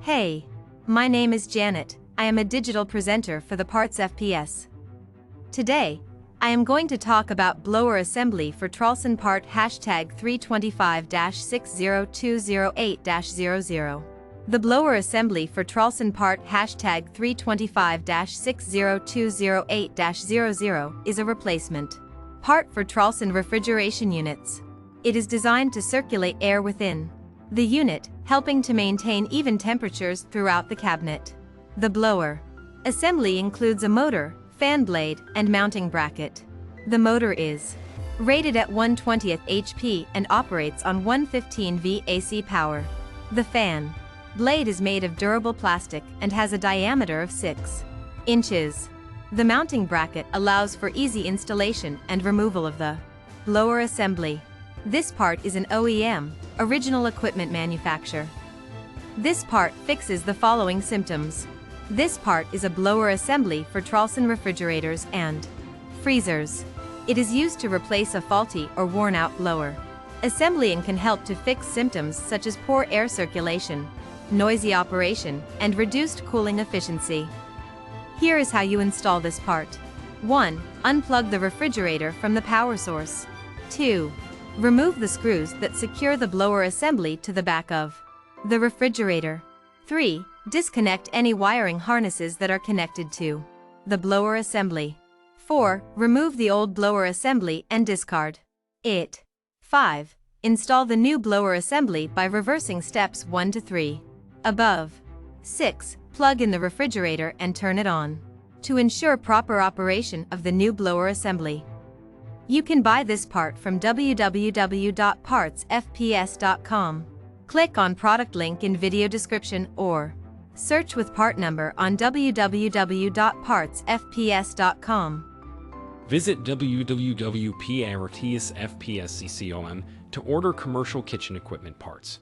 Hey, my name is Janet. I am a digital presenter for the PartsFPS. Today, I am going to talk about blower assembly for Traulsen part #325-60208-00. The blower assembly for Traulsen part #325-60208-00 is a replacement part for Traulsen refrigeration units. It is designed to circulate air within the unit, helping to maintain even temperatures throughout the cabinet. The blower assembly includes a motor, fan blade, and mounting bracket. The motor is rated at 1/20th HP and operates on 115V AC power. The fan blade is made of durable plastic and has a diameter of 6 inches. The mounting bracket allows for easy installation and removal of the blower assembly. This part is an OEM, original equipment manufacturer. This part fixes the following symptoms. This part is a blower assembly for Traulsen refrigerators and freezers. It is used to replace a faulty or worn-out blower assembly and can help to fix symptoms such as poor air circulation, noisy operation, and reduced cooling efficiency. Here is how you install this part. 1. Unplug the refrigerator from the power source. 2. Remove the screws that secure the blower assembly to the back of the refrigerator. 3. Disconnect any wiring harnesses that are connected to the blower assembly. 4. Remove the old blower assembly and discard it. 5. Install the new blower assembly by reversing steps 1 to 3 above. 6. Plug in the refrigerator and turn it on to ensure proper operation of the new blower assembly. You can buy this part from www.partsfps.com. Click on product link in video description or search with part number on www.partsfps.com. Visit www.partsfps.com to order commercial kitchen equipment parts.